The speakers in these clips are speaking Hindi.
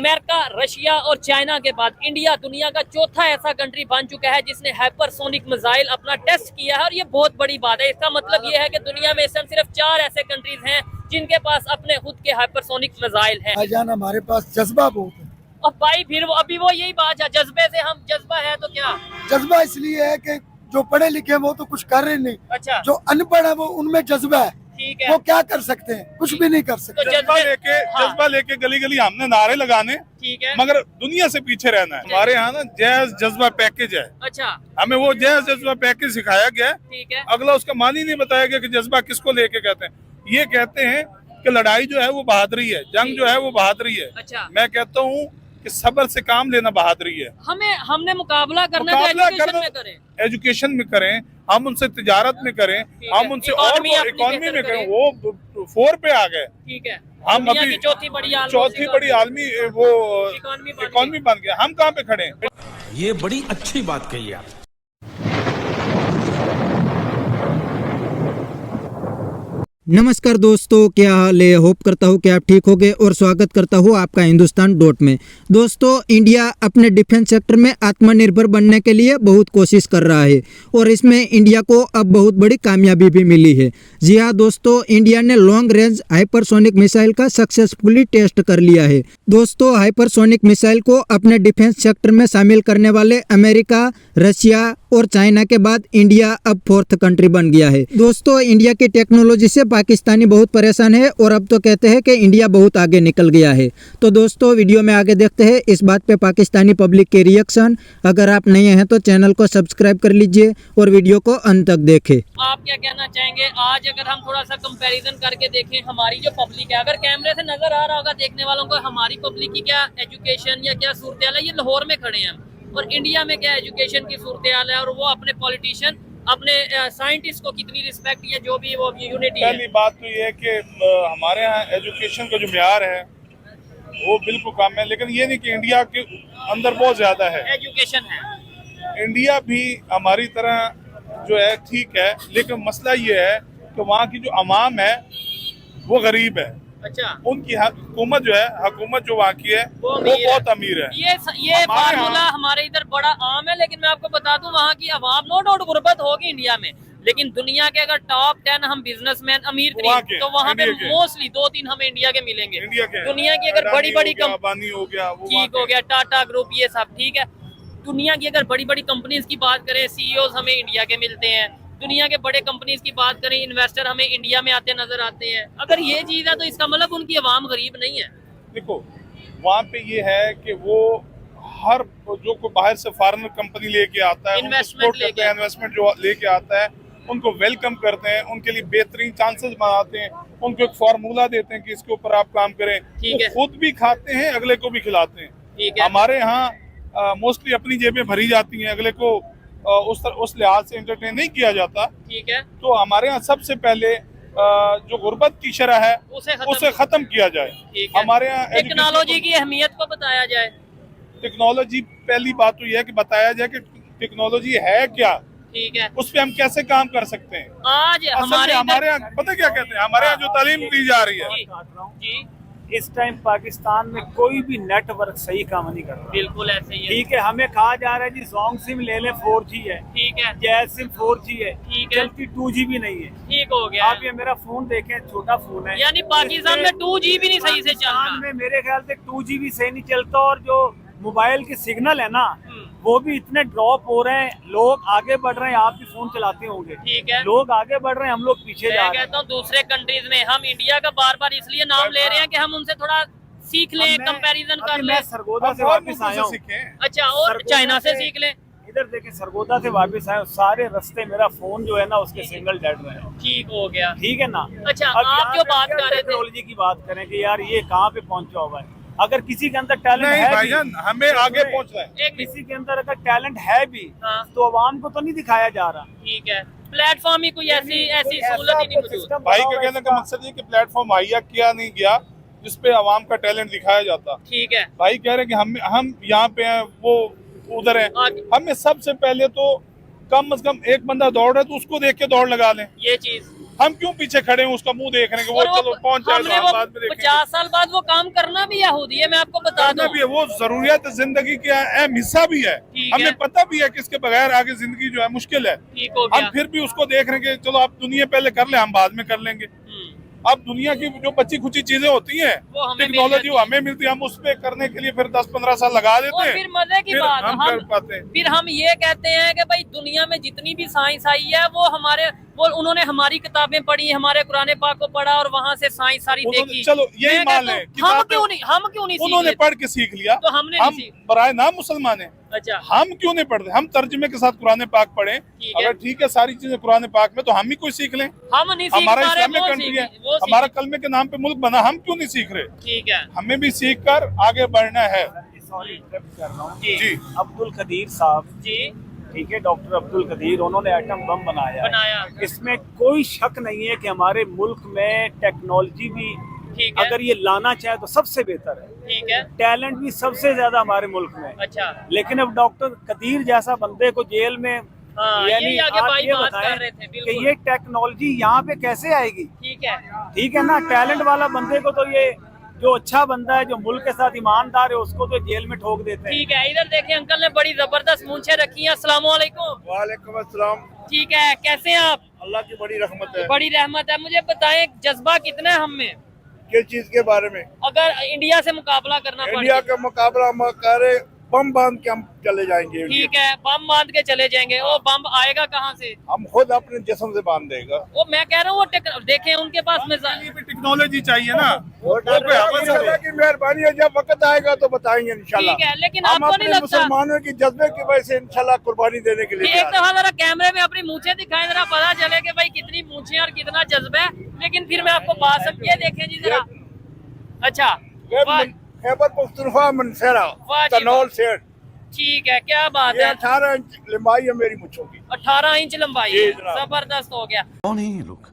अमेरिका, रशिया और चाइना के बाद इंडिया दुनिया का चौथा ऐसा कंट्री बन चुका है जिसने हाइपरसोनिक मिसाइल अपना टेस्ट किया है, और ये बहुत बड़ी बात है। इसका मतलब ये है कि दुनिया में इस समय सिर्फ 4 ऐसे कंट्रीज हैं जिनके पास अपने खुद के हाइपरसोनिक मिसाइल हैं। भाईजान हमारे पास जज्बा बहुत है। अब भाई फिर अभी वो यही बात है, जज्बे से हम जज्बा है तो क्या। जज्बा इसलिए है कि जो पढ़े लिखे हैं वो तो कुछ कर रहे नहीं, अच्छा, जो अनपढ़ है वो उनमें जज्बा है, ठीक है। वो क्या कर सकते हैं, कुछ भी नहीं कर सकते। तो जज्बा लेके गली गली हमने नारे लगाने, ठीक है, मगर दुनिया से पीछे रहना है। हमारे यहाँ ना जैज जज्बा पैकेज है, अच्छा, हमें वो जैज जज्बा पैकेज सिखाया गया है। ठीक है, अगला उसका मान ही नहीं बताया गया कि जज्बा किसको लेके कहते हैं। ये कहते हैं कि लड़ाई जो है वो बहादुरी है, जंग जो है वो बहादुरी है। अच्छा, मैं कहता हूँ कि सब्र से काम लेना बहादुरी है। हमने मुकाबला करना है तो एजुकेशन में करें, एजुकेशन में करें, हम उनसे तिजारत में करें, हम उनसे और इकोनॉमी में करें। वो 4 पे आ गए, ठीक है। हम दुनिया अभी की चौथी बड़ी आलमी वो इकोनॉमी बन गया, हम कहाँ पे खड़े हैं। ये बड़ी अच्छी बात कही आप। नमस्कार दोस्तों, क्या हाल है। होप करता हूँ कि आप ठीक होंगे और स्वागत करता हूँ आपका हिंदुस्तान डॉट में। दोस्तों, इंडिया अपने डिफेंस सेक्टर में आत्मनिर्भर बनने के लिए बहुत कोशिश कर रहा है और इसमें इंडिया को अब बहुत बड़ी कामयाबी भी मिली है। जी हाँ दोस्तों, इंडिया ने लॉन्ग रेंज हाइपरसोनिक मिसाइल का सक्सेसफुली टेस्ट कर लिया है। दोस्तों, हाइपरसोनिक मिसाइल को अपने डिफेंस सेक्टर में शामिल करने वाले अमेरिका, रशिया और चाइना के बाद इंडिया अब 4th कंट्री बन गया है। दोस्तों, इंडिया की टेक्नोलॉजी से पाकिस्तानी बहुत परेशान है और अब तो कहते हैं कि इंडिया बहुत आगे निकल गया है। तो दोस्तों, वीडियो में आगे देखते हैं इस बात पे पाकिस्तानी पब्लिक के रिएक्शन। अगर आप नए हैं तो चैनल को सब्सक्राइब कर लीजिए और वीडियो को अंत तक देखें। आप क्या कहना चाहेंगे? आज अगर हम थोड़ा सा कंपैरिजन करके देखें, हमारी जो पब्लिक है, अगर कैमरे से नजर आ रहा होगा देखने वालों को, हमारी पब्लिक की क्या एजुकेशन या क्या सूरत हाल है। ये लाहौर में खड़े हैं और इंडिया में क्या एजुकेशन की सूरत हाल है, और वो अपने पॉलिटिशियन, अपने साइंटिस्ट को कितनी रिस्पेक्ट है, जो भी वो यूनिटी है। पहली बात तो ये है कि हमारे यहाँ एजुकेशन का जो म्यार है वो बिल्कुल कम है, लेकिन ये नहीं कि इंडिया के अंदर बहुत ज्यादा है एजुकेशन है। इंडिया भी हमारी तरह जो है ठीक है, लेकिन मसला ये है कि वहाँ की जो अवाम है वो गरीब है। अच्छा, उनकी हुकूमत जो है, हुकूमत जो वहाँ की है वो बहुत अमीर है। ये फार्मूला हमारे इधर बड़ा आम है, लेकिन मैं आपको बता दूं वहाँ की आवाम नो डाउट गुर्बत होगी इंडिया में, लेकिन दुनिया के अगर टॉप 10 हम बिजनेसमैन अमीर तरीन तो वहाँ पे मोस्टली 2-3 हमें इंडिया के मिलेंगे। दुनिया की अगर बड़ी बड़ी कंपनी हो गया, ठीक हो गया, टाटा ग्रुप, ये सब ठीक है। दुनिया की अगर बड़ी बड़ी कंपनीज की बात करें, सीईओ हमें इंडिया के मिलते हैं। दुनिया के बड़े कंपनीज की बात करें, इन्वेस्टर हमें इंडिया में आते नजर आते हैं। अगर ये चीज है तो इसका मतलब उनकी आवाम गरीब नहीं है। देखो, वहाँ पे ये है कि वो हर जो कोई बाहर से फॉरेनर कंपनी लेके आता है, इन्वेस्टमेंट जो लेके आता है, उनको वेलकम करते हैं, उनके लिए बेहतरीन चांसेस बनाते हैं, उनको एक फार्मूला देते हैं कि इसके ऊपर आप काम करें। वो खुद भी खाते हैं, अगले को भी खिलाते हैं। हमारे यहाँ मोस्टली अपनी जेबें भरी जाती हैं, अगले को उस लिहाज से एंटरटेन नहीं किया जाता। ठीक है, तो हमारे यहाँ सबसे पहले जो गुर्बत की शरह है उसे खत्म किया जाए। हमारे यहाँ टेक्नोलॉजी की अहमियत को बताया जाए। टेक्नोलॉजी, पहली बात तो यह है कि बताया जाए कि टेक्नोलॉजी है क्या, ठीक है, उस पे हम कैसे काम कर सकते हैं। आज हमारे यहाँ पता क्या कहते हैं, हमारे यहाँ जो तालीम दी जा रही है जी, इस टाइम पाकिस्तान में कोई भी नेटवर्क सही काम नहीं कर रहा। बिल्कुल ऐसे ही है। ठीक है, हमें कहा जा रहा है जी सॉन्ग सिम ले लें, 4G है, ठीक है, जैज सिम 4G है, ठीक है, चलती 2G भी नहीं है। ठीक हो गया। आप ये मेरा फोन देखें, छोटा फोन है, यानी पाकिस्तान में 2G भी नहीं सही से चल रहा। में मेरे ख्याल से 2G भी सही नहीं चलता, और जो मोबाइल के सिग्नल है ना वो भी इतने ड्रॉप हो रहे हैं। लोग आगे बढ़ रहे हैं, आप भी फोन चलाते होंगे, ठीक है, लोग आगे बढ़ रहे हैं, हम लोग पीछे जा रहे हैं। कहता हूँ दूसरे कंट्रीज में हम इंडिया का बार बार इसलिए नाम ले रहे हैं कि हम उनसे थोड़ा सीख लें, कंपैरिजन कर लें। मैं सरगोदा से वापस आया हूँ। अच्छा, और चाइना से सीख लें। इधर देखें, सरगोदा से वापस आया, सारे रास्ते मेरा फोन जो है ना उसके सिग्नल डेड रहे हैं। ठीक हो गया, ठीक है ना। अच्छा, आप जो बात कर रहे थे टेक्नोलॉजी की बात करें कि यार ये कहाँ पे पहुंचा हुआ है। अगर किसी के अंदर टैलेंट है भाईजान, हमें आगे पहुंचना है। किसी के अंदर अगर टैलेंट है भी तो आवाम को तो नहीं दिखाया जा रहा। ठीक है, प्लेटफॉर्म ही कोई ऐसी सहूलत ही नहीं मौजूद। भाई का कहने का मकसद ये कि प्लेटफॉर्म मुहैया किया नहीं गया जिसपे आवाम का टैलेंट दिखाया जाता। ठीक है, भाई कह रहे हैं कि हम यहाँ पे हैं, वो उधर है। हमें सबसे पहले तो कम से कम एक बंदा दौड़ रहा है तो उसको देख के दौड़ लगा लें। ये चीज हम क्यों पीछे खड़े हैं उसका मुंह देखने के? वो चलो पहुंच जाएगा, हम बाद में देखेंगे। 50 साल बाद वो काम करना भी यहूदी है, मैं आपको बता दूं। भी है, वो जरूरियात जिंदगी का अहम हिस्सा भी है। हमें पता भी है कि इसके बगैर आगे जिंदगी जो है मुश्किल है। हम फिर भी उसको देख रहे हैं कि चलो आप दुनिया पहले कर ले, हम बाद में कर लेंगे। अब दुनिया की जो बच्ची खुची चीजें होती हैं, टेक्नोलॉजी वो हमें मिलती है, हम उस पे करने के लिए फिर 10-15 साल लगा देते हैं। फिर मजे की बात हम कर पाते हैं। फिर हम ये कहते हैं कि भाई दुनिया में जितनी भी साइंस आई है वो उन्होंने हमारी किताबें पढ़ी, हमारे कुरान पाक को पढ़ा और वहां से साइंस सारी देखी। चलो यही मान लें, हम क्यों नहीं उन्होंने पढ़ के सीख लिया, तो हमने हम बराए नाम मुसलमान हैं। अच्छा, हम क्यों नहीं पढ़ते? हम तर्जुमे के साथ कुरान पाक पढ़े, अगर ठीक है सारी चीजें कुरान पाक में, तो हम ही कोई सीख लें। हम नहीं, हमारा इस्लामिक कंट्री है, हमारा कलमे के नाम पे मुल्क बना, हम क्यों नहीं सीख रहे? ठीक है, हमें भी सीख कर आगे बढ़ना है। सॉरी इंटरप्ट कर रहा हूँ जी, अब्दुल कदीर साहब जी, ठीक है, डॉक्टर अब्दुल कदीर, उन्होंने एटम बम बनाया। इसमें कोई शक नहीं है कि हमारे मुल्क में टेक्नोलॉजी भी अगर ये लाना चाहे तो सबसे बेहतर है। ठीक है, टैलेंट भी सबसे ज्यादा हमारे मुल्क में। अच्छा, लेकिन अब डॉक्टर कदीर जैसा बंदे को जेल में, यानी आगे आप भाई ये बात बताएं कर रहे थे, कि ये टेक्नोलॉजी यहाँ पे कैसे आएगी? ठीक है ना, टैलेंट वाला बंदे को तो ये जो अच्छा बंदा है, जो मुल्क के साथ ईमानदार है, उसको तो जेल में ठोक देते हैं। ठीक है, इधर देखिए अंकल ने बड़ी जबरदस्त मूंछें रखी हैं। अस्सलाम वालेकुम। वालेकुम अस्सलाम। ठीक है, कैसे हैं आप? अल्लाह की बड़ी रहमत है। बड़ी रहमत है। मुझे बताएं जज्बा कितना है हम में, किस चीज के बारे में? अगर इंडिया से मुकाबला करना पड़े? इंडिया का मुकाबला हम करे, बम बांध के हम चले जाएंगे। ठीक है, बम बांध के चले जाएंगे। वो बम आएगा कहाँ से? हम खुद अपने जिस्म से बांध देगा। वो मैं कह रहा हूँ, वो देखें उनके पास में टेक्नोलॉजी चाहिए ना, की मेहरबानी है। जब वक्त आएगा तो बताएंगे इंशाल्लाह। ठीक है, लेकिन हम आपको नहीं अपने लगता मुसलमानों की जज्बे की वजह से इंशाल्लाह कुर्बानी देने के लिए एक दफा जरा कैमरे में अपनी मूंछें दिखाएं, जरा पता चले कि भाई कितनी मूंछें और कितना जज्बा है। लेकिन फिर मैं आपको बात सब ये देखें जी जरा। अच्छा, खैबर पख्तूनख्वा मनसेरा तनौल से। ठीक है, क्या बात है। 18 इंच लंबाई है मेरी मुच्छों की। 18 इंच लंबाई, जबरदस्त हो गया। कौन है ये लोग,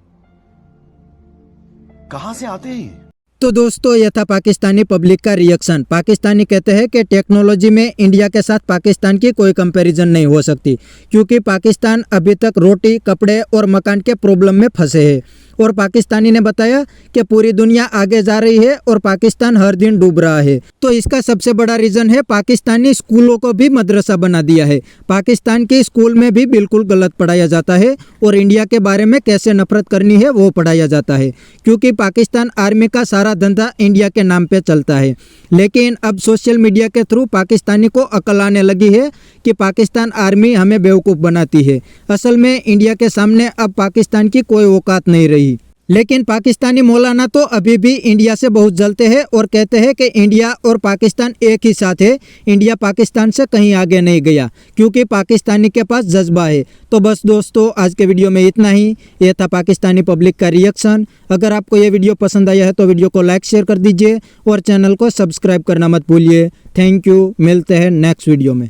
कहाँ से आते हैं? तो दोस्तों ये था पाकिस्तानी पब्लिक का रिएक्शन। पाकिस्तानी कहते हैं कि टेक्नोलॉजी में इंडिया के साथ पाकिस्तान की कोई कंपैरिजन नहीं हो सकती, क्योंकि पाकिस्तान अभी तक रोटी, कपड़े और मकान के प्रॉब्लम में फंसे है। और पाकिस्तानी ने बताया कि पूरी दुनिया आगे जा रही है और पाकिस्तान हर दिन डूब रहा है। तो इसका सबसे बड़ा रीज़न है पाकिस्तानी स्कूलों को भी मदरसा बना दिया है। पाकिस्तान के स्कूल में भी बिल्कुल गलत पढ़ाया जाता है और इंडिया के बारे में कैसे नफरत करनी है वो पढ़ाया जाता है, क्योंकि पाकिस्तान आर्मी का सारा धंधा इंडिया के नाम पे चलता है। लेकिन अब सोशल मीडिया के थ्रू पाकिस्तानी को अकल आने लगी है कि पाकिस्तान आर्मी हमें बेवकूफ़ बनाती है। असल में इंडिया के सामने अब पाकिस्तान की कोई औकात नहीं रही। लेकिन पाकिस्तानी मौलाना तो अभी भी इंडिया से बहुत जलते हैं और कहते हैं कि इंडिया और पाकिस्तान एक ही साथ है, इंडिया पाकिस्तान से कहीं आगे नहीं गया, क्योंकि पाकिस्तानी के पास जज्बा है। तो बस दोस्तों आज के वीडियो में इतना ही। यह था पाकिस्तानी पब्लिक का रिएक्शन। अगर आपको यह वीडियो पसंद आया है तो वीडियो को लाइक शेयर कर दीजिए और चैनल को सब्सक्राइब करना मत भूलिए। थैंक यू, मिलते हैं नेक्स्ट वीडियो में।